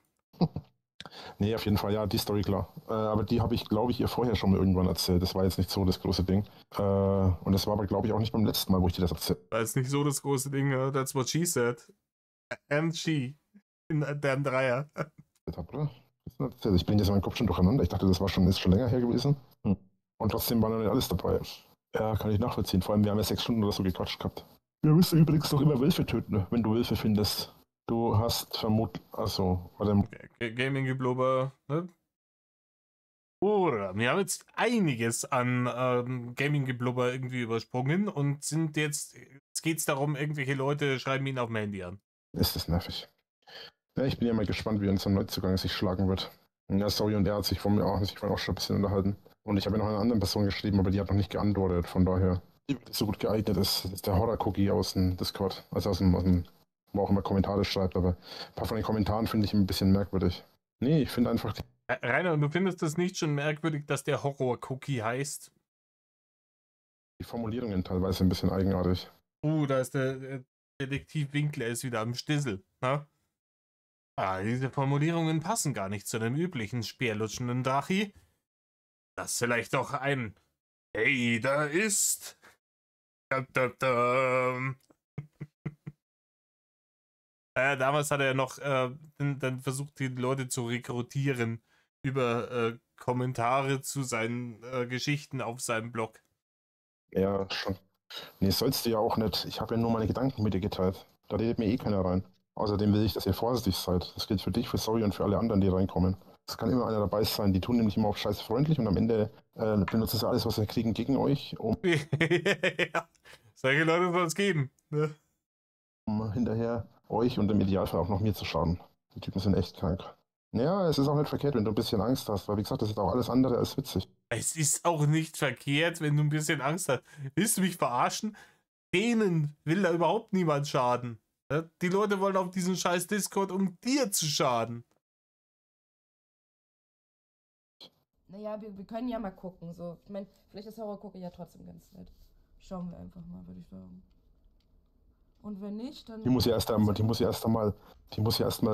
Nee, auf jeden Fall, ja, die Story klar. Aber die habe ich, glaube ich, ihr vorher schon mal irgendwann erzählt. Das war jetzt nicht so das große Ding. Und das war aber, glaube ich, auch nicht beim letzten Mal, wo ich dir das erzählt War jetzt nicht so das große Ding, that's what she said. And she. In dem Dreier. habe, oder? Ich bin jetzt in meinem Kopf schon durcheinander. Ich dachte, ist schon länger her gewesen. Und trotzdem war noch nicht alles dabei. Ja, kann ich nachvollziehen. Vor allem, wir haben ja 6 Stunden oder so gequatscht gehabt. Wir müssen übrigens doch immer Wölfe töten, wenn du Wölfe findest. Du hast vermutlich, Gaming-Geblubber, ne? Oder, wir haben jetzt einiges an Gaming-Geblubber irgendwie übersprungen und jetzt geht es darum, irgendwelche Leute schreiben ihn auf dem Handy an. Ist das nervig. Ja, ich bin ja mal gespannt, wie unser Neuzugang sich schlagen wird. Ja, Sorry, und er hat sich von mir auch schon ein bisschen unterhalten. Und ich habe ja noch einer anderen Person geschrieben, aber die hat noch nicht geantwortet. Von daher, die so gut geeignet ist der Horror-Cookie aus dem Discord. Also aus dem, wo auch immer Kommentare schreibt. Aber ein paar von den Kommentaren finde ich ein bisschen merkwürdig. Nee, ich finde einfach... Rainer, du findest das nicht schon merkwürdig, dass der Horror-Cookie heißt? Die Formulierungen teilweise ein bisschen eigenartig. Da ist der Detektiv Winkler ist wieder am Stissel. Ne? Diese Formulierungen passen gar nicht zu einem üblichen speerlutschenden Drachi. Das ist vielleicht doch ein Hey, da ist... damals hat er noch dann versucht, die Leute zu rekrutieren über Kommentare zu seinen Geschichten auf seinem Blog. Ja, schon. Nee, sollst du ja auch nicht. Ich habe ja nur meine Gedanken mit dir geteilt. Da redet mir eh keiner rein. Außerdem will ich, dass ihr vorsichtig seid. Das gilt für dich, für Sorry und für alle anderen, die reinkommen. Es kann immer einer dabei sein. Die tun nämlich immer auf scheiße freundlich und am Ende benutzen sie alles, was sie kriegen, gegen euch, um Ja, solche Leute soll es geben. Ne? Hinterher euch und im Idealfall auch noch mir zu schaden. Die Typen sind echt krank. Ja, es ist auch nicht verkehrt, wenn du ein bisschen Angst hast, weil wie gesagt, das ist auch alles andere als witzig. Es ist auch nicht verkehrt, wenn du ein bisschen Angst hast. Willst du mich verarschen? Denen will da überhaupt niemand schaden. Ne? Die Leute wollen auf diesen scheiß Discord, um dir zu schaden. Naja, wir können ja mal gucken. So. Ich meine, vielleicht ist Horror-Gucke ja trotzdem ganz nett. Schauen wir einfach mal, würde ich sagen. Und wenn nicht, dann... Die muss ja erst einmal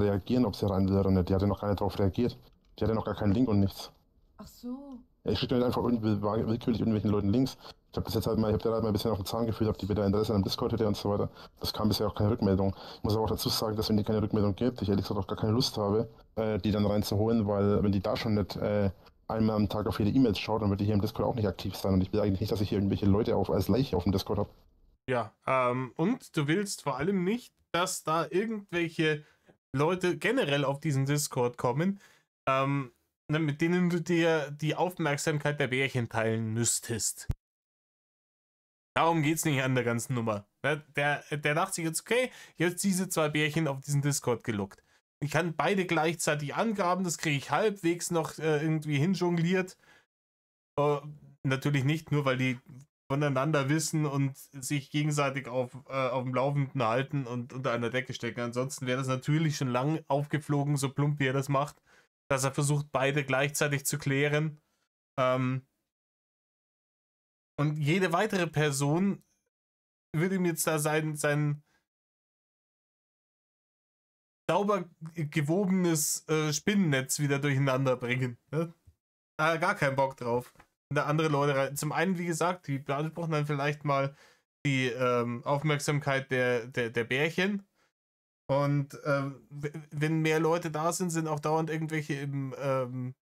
reagieren, ob sie rein will oder nicht. Die hat ja noch gar nicht darauf reagiert. Die hat ja noch gar keinen Link und nichts. Ach so. Ja, ich schicke mir einfach willkürlich irgendwelchen Leuten Links. Ich habe da halt mal ein bisschen auf den Zahn gefühlt, ob die wieder Interesse an dem Discord hätte und so weiter. Das kam bisher auch keine Rückmeldung. Ich muss aber auch dazu sagen, dass wenn die keine Rückmeldung gibt, ich ehrlich gesagt auch gar keine Lust habe, die dann reinzuholen, weil wenn die da schon nicht einmal am Tag auf jede E-Mails schaut, dann wird die hier im Discord auch nicht aktiv sein. Und ich will eigentlich nicht, dass ich hier irgendwelche Leute als Leiche auf dem Discord habe. Ja, und du willst vor allem nicht, dass da irgendwelche Leute generell auf diesen Discord kommen, mit denen du dir die Aufmerksamkeit der Bärchen teilen müsstest. Darum geht's nicht an der ganzen Nummer. Der dachte sich jetzt, okay, jetzt diese 2 Bärchen auf diesen Discord gelockt. Ich kann beide gleichzeitig angraben, das kriege ich halbwegs noch irgendwie hinjongliert. Natürlich nicht, nur weil die voneinander wissen und sich gegenseitig auf dem Laufenden halten und unter einer Decke stecken. Ansonsten wäre das natürlich schon lang aufgeflogen, so plump wie er das macht, dass er versucht, beide gleichzeitig zu klären. Und jede weitere Person würde ihm jetzt da sein sauber gewobenes Spinnennetz wieder durcheinander bringen. Ne? Gar keinen Bock drauf. Da andere Leute rein. Zum einen, wie gesagt, die beanspruchen dann vielleicht mal die Aufmerksamkeit der Bärchen. Und wenn mehr Leute da sind, sind auch dauernd irgendwelche im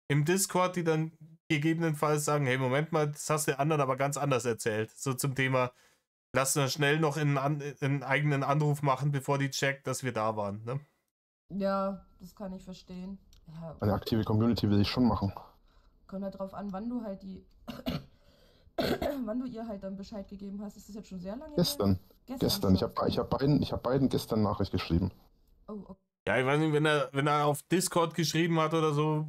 Discord, die dann gegebenenfalls sagen, hey, Moment mal, das hast du anderen aber ganz anders erzählt. So zum Thema, lass uns schnell noch einen eigenen Anruf machen, bevor die checkt, dass wir da waren. Ne? Ja, das kann ich verstehen. Ja. Eine aktive Community will ich schon machen. Kommt halt drauf an, wann du halt die. wann du ihr halt dann Bescheid gegeben hast. Ist das jetzt schon sehr lange her? Gestern. Gestern. Ich schon. hab beiden gestern Nachricht geschrieben. Oh, okay. Ja, ich weiß nicht, wenn er auf Discord geschrieben hat oder so.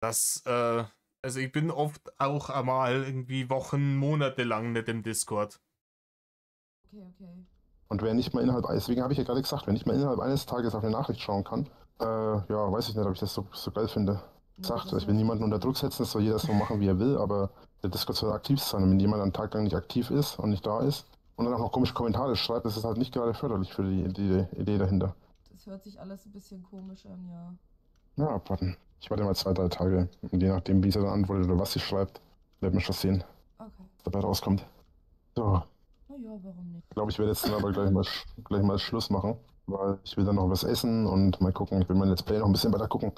Das, also ich bin oft auch einmal irgendwie Wochen, Monate lang nicht im Discord. Okay. Und wer nicht mal deswegen habe ich ja gerade gesagt, wenn ich mal innerhalb eines Tages auf eine Nachricht schauen kann, ja, weiß ich nicht, ob ich das so geil finde. Sagt, ich will niemanden unter Druck setzen, es soll jeder so machen, wie er will, aber der Discord soll aktiv sein. Und wenn jemand einen Tag lang nicht aktiv ist und nicht da ist und dann auch noch komische Kommentare schreibt, das ist halt nicht gerade förderlich für die Idee dahinter. Das hört sich alles ein bisschen komisch an, ja. Ja, abwarten. Ich warte mal 2-3 Tage. Und je nachdem, wie sie dann antwortet oder was sie schreibt, werden wir schon sehen, Okay. was dabei rauskommt. So, Naja, warum nicht? ich glaube, ich werde jetzt dann aber gleich mal Schluss machen, weil ich will dann noch was essen und mal gucken. Ich will mein Let's Play noch ein bisschen weiter gucken.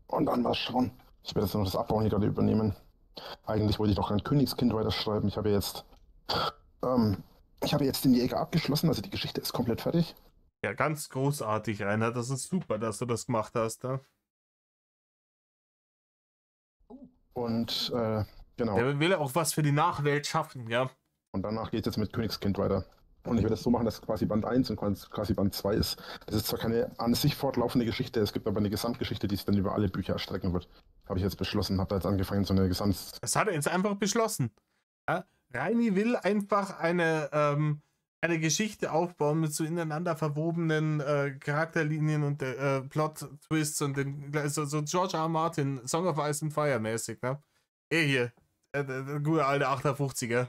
Und dann mal schauen. Ich werde jetzt noch das Abbauen hier gerade übernehmen. Eigentlich wollte ich doch ein Königskind weiterschreiben. Ich habe jetzt den Jäger abgeschlossen, also die Geschichte ist komplett fertig. Ja, ganz großartig, Rainer. Das ist super, dass du das gemacht hast. Ja? Und genau. Der will auch was für die Nachwelt schaffen, ja. Und danach geht es jetzt mit Königskind weiter. Und ich werde es so machen, dass quasi Band 1 und quasi Band 2 ist. Das ist zwar keine an sich fortlaufende Geschichte, es gibt aber eine Gesamtgeschichte, die sich dann über alle Bücher erstrecken wird. Habe ich jetzt beschlossen, habe da jetzt angefangen, so eine Das hat er jetzt einfach beschlossen. Ja? Reini will einfach eine Geschichte aufbauen mit so ineinander verwobenen Charakterlinien und Plot-Twists und so George R. R. Martin, Song of Ice and Fire mäßig, ne? Hier, der gute alte 58er.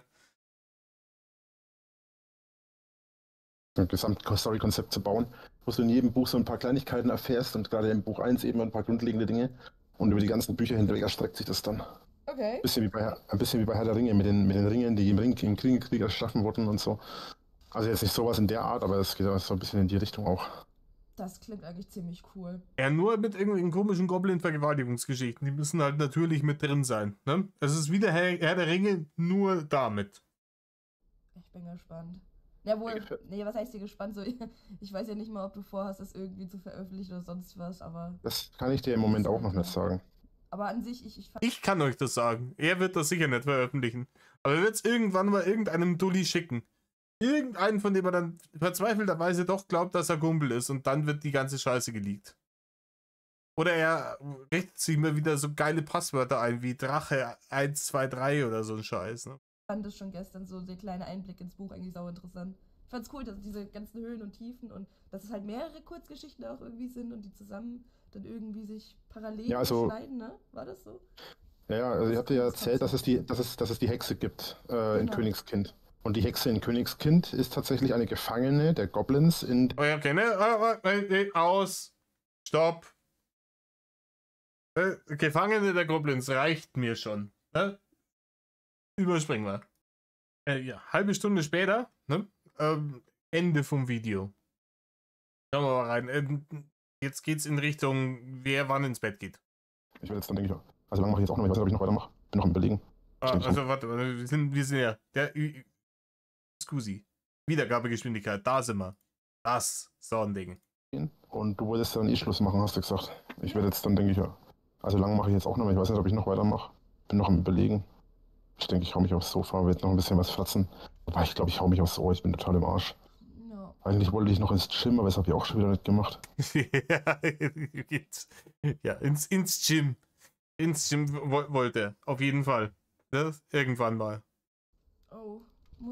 ein Gesamt-Story-Konzept zu bauen, wo du in jedem Buch so ein paar Kleinigkeiten erfährst und gerade im Buch 1 eben ein paar grundlegende Dinge und über die ganzen Bücher hinweg erstreckt sich das dann. Okay. Ein bisschen wie bei Herr der Ringe mit den Ringen, die im Krieg erschaffen wurden und so. Also jetzt nicht sowas in der Art, aber es geht so ein bisschen in die Richtung auch. Das klingt eigentlich ziemlich cool. Ja, nur mit irgendwelchen komischen Goblin-Vergewaltigungsgeschichten. Die müssen halt natürlich mit drin sein. Ne? Es ist wieder Herr der Ringe, nur damit. Ich bin gespannt. Ja, wohl, nee, was heißt hier gespannt? So, ich weiß ja nicht mal, ob du vorhast, das irgendwie zu veröffentlichen oder sonst was, aber... Das kann ich dir im Moment auch noch nicht sagen. Aber an sich, ich kann euch das sagen. Er wird das sicher nicht veröffentlichen. Aber er wird es irgendwann mal irgendeinem Dulli schicken. Irgendeinen, von dem er dann verzweifelterweise doch glaubt, dass er Kumpel ist. Und dann wird die ganze Scheiße geleakt. Oder er richtet sich mir wieder so geile Passwörter ein, wie Drache 123 oder so ein Scheiß, ne? Ich fand das schon gestern so der kleine Einblick ins Buch eigentlich sau interessant. Ich fand's cool, dass diese ganzen Höhen und Tiefen und dass es halt mehrere Kurzgeschichten auch irgendwie sind und die zusammen dann irgendwie sich parallel schneiden, ne? War das so? Ja, also ich hatte ja erzählt, dass es die Hexe gibt in Königskind. Und die Hexe in Königskind ist tatsächlich eine Gefangene der Goblins in... Oh ja, okay, ne? Aus. Stopp. Gefangene der Goblins reicht mir schon. Ne? Überspringen wir. Ja, halbe Stunde später, ne? Ende vom Video. Schauen wir mal rein. Jetzt geht's in Richtung, wer wann ins Bett geht. Ich will jetzt dann, denke ich, also lange mache ich jetzt auch noch, ich weiß nicht, ob ich noch weitermache. Bin noch im Überlegen. Also warte, wir sind ja. Scusi. Wiedergabegeschwindigkeit, da sind wir. Das, so ein Ding. Und du wolltest dann Schluss machen, hast du gesagt. Ich werde jetzt dann, denke ich, also lange mache ich jetzt auch noch, ich weiß nicht, ob ich noch weitermache. Bin noch am Überlegen. Ich denke, ich hau mich aufs Sofa, werde noch ein bisschen was fratzen. Wobei, ich glaube, ich hau mich aufs Ohr, ich bin total im Arsch. No. Eigentlich wollte ich noch ins Gym, aber das habe ich auch schon wieder nicht gemacht. Ja, ins Gym. Ins Gym wollte er, auf jeden Fall. Das irgendwann mal. Oh,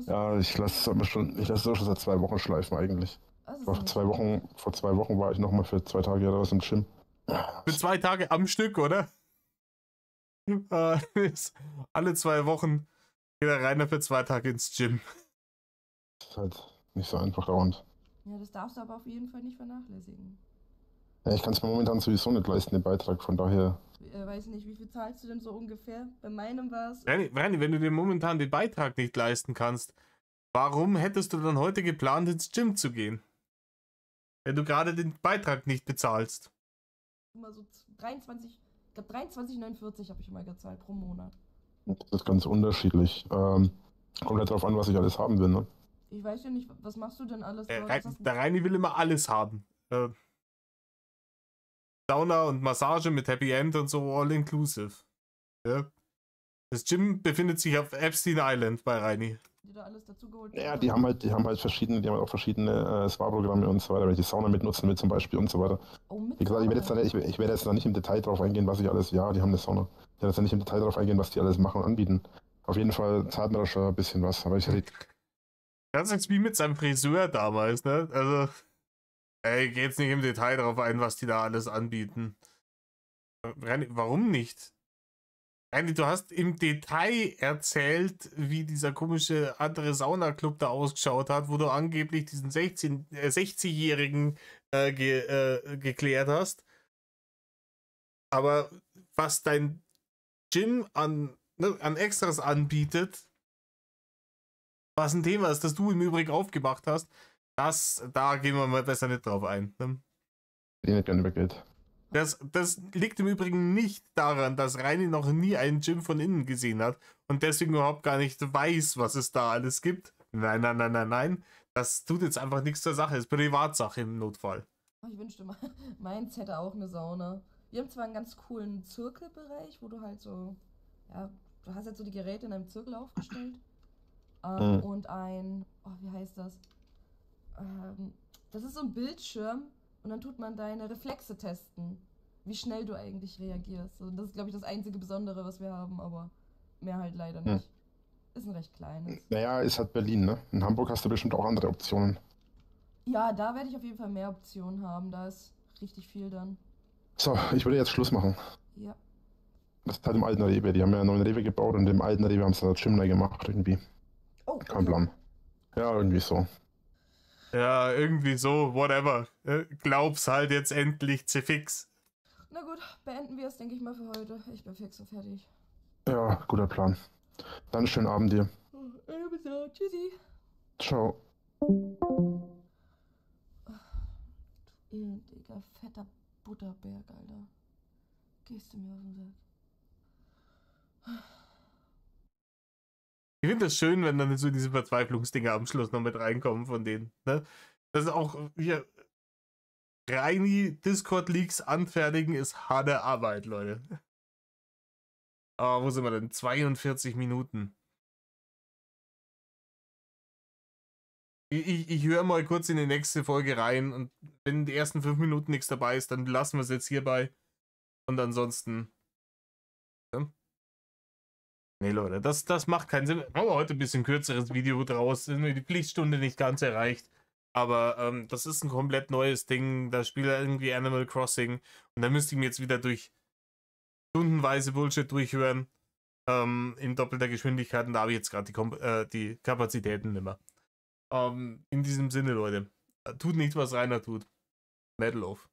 ja, ich lasse es schon seit 2 Wochen schleifen eigentlich. Vor 2 Wochen war ich nochmal für 2 Tage oder was im Gym. Für 2 Tage am Stück, oder? Alle 2 Wochen geht der Rainer für 2 Tage ins Gym. Das ist halt nicht so einfach dauernd. Ja, das darfst du aber auf jeden Fall nicht vernachlässigen. Ja, ich kann es mir momentan sowieso nicht leisten, den Beitrag, von daher... weiß nicht, wie viel zahlst du denn so ungefähr? Bei meinem war es... Reini, wenn du dir momentan den Beitrag nicht leisten kannst, warum hättest du dann heute geplant, ins Gym zu gehen? Wenn du gerade den Beitrag nicht bezahlst. Immer so 23,49 habe ich immer gezahlt pro Monat. Das ist ganz unterschiedlich. Kommt halt drauf an, was ich alles haben will, ne? Ich weiß ja nicht, was machst du denn alles? Der Reini will immer alles haben. Sauna und Massage mit Happy End und so all inclusive. Ja. Das Gym befindet sich auf Epstein Island bei Reini. Die da alles dazu geholt. Ja, die haben auch verschiedene Spa-Programme und so weiter, weil ich die Sauna mitnutzen will zum Beispiel und so weiter. Oh, mit Wie gesagt, ich werde jetzt da nicht im Detail drauf eingehen, was ich alles, ja, die haben eine Sauna. Ich werde jetzt da nicht im Detail drauf eingehen, was die alles machen und anbieten. Auf jeden Fall zahlt mir da schon ein bisschen was, aber ich rede. Das ist wie mit seinem Friseur damals, ne? Also, ey, geh jetzt nicht im Detail drauf ein, was die da alles anbieten. Reini, warum nicht? Reini, du hast im Detail erzählt, wie dieser komische andere Saunaclub da ausgeschaut hat, wo du angeblich diesen 60-Jährigen geklärt hast. Aber was dein Gym an Extras anbietet, was ein Thema ist, das du im Übrigen aufgemacht hast, da gehen wir mal besser nicht drauf ein. Ne? Ich nicht gerne über Geld. Das liegt im Übrigen nicht daran, dass Reini noch nie einen Gym von innen gesehen hat und deswegen überhaupt gar nicht weiß, was es da alles gibt. Nein. Das tut jetzt einfach nichts zur Sache. Das ist Privatsache im Notfall. Ich wünschte mal, meins hätte auch eine Sauna. Wir haben zwar einen ganz coolen Zirkelbereich, wo du halt so, ja, du hast jetzt so die Geräte in einem Zirkel aufgestellt. Und wie heißt das? Das ist so ein Bildschirm und dann tut man deine Reflexe testen, wie schnell du eigentlich reagierst. Und das ist, glaube ich, das einzige Besondere, was wir haben, aber mehr halt leider nicht. Ist ein recht kleines. Naja, ist halt Berlin, ne? In Hamburg hast du bestimmt auch andere Optionen. Ja, da werde ich auf jeden Fall mehr Optionen haben, da ist richtig viel dann. So, ich würde jetzt Schluss machen. Ja. Das ist halt im alten Rewe. Die haben ja einen neuen Rewe gebaut und im alten Rewe haben sie das Gym neu gemacht irgendwie. Oh, kein Plan. Ja, irgendwie so. Ja, irgendwie so, whatever. Glaub's halt jetzt endlich, fix. Na gut, beenden wir es, denke ich mal, für heute. Ich bin fix und fertig. Ja, guter Plan. Dann schönen Abend dir. Bis dann. Tschüssi. Ciao. Du elendiger, fetter Butterberg, Alter. Gehst du mir auf den Sack? Ich finde das schön, wenn dann so diese Verzweiflungsdinger am Schluss noch mit reinkommen von denen. Ne? Das ist auch hier. Reini Discord-Leaks anfertigen ist harte Arbeit, Leute. Aber wo sind wir denn? 42 Minuten. Ich höre mal kurz in die nächste Folge rein und wenn in den ersten 5 Minuten nichts dabei ist, dann lassen wir es jetzt hierbei. Und ansonsten. Ja. Nee, Leute, das macht keinen Sinn. Aber heute ein bisschen kürzeres Video draus. Die Pflichtstunde nicht ganz erreicht. Aber das ist ein komplett neues Ding. Da spielt er irgendwie Animal Crossing. Und da müsste ich mir jetzt wieder durch stundenweise Bullshit durchhören. In doppelter Geschwindigkeit. Und da habe ich jetzt gerade die Kapazitäten nicht mehr. In diesem Sinne, Leute. Tut nicht, was Rainer tut. Metal Off.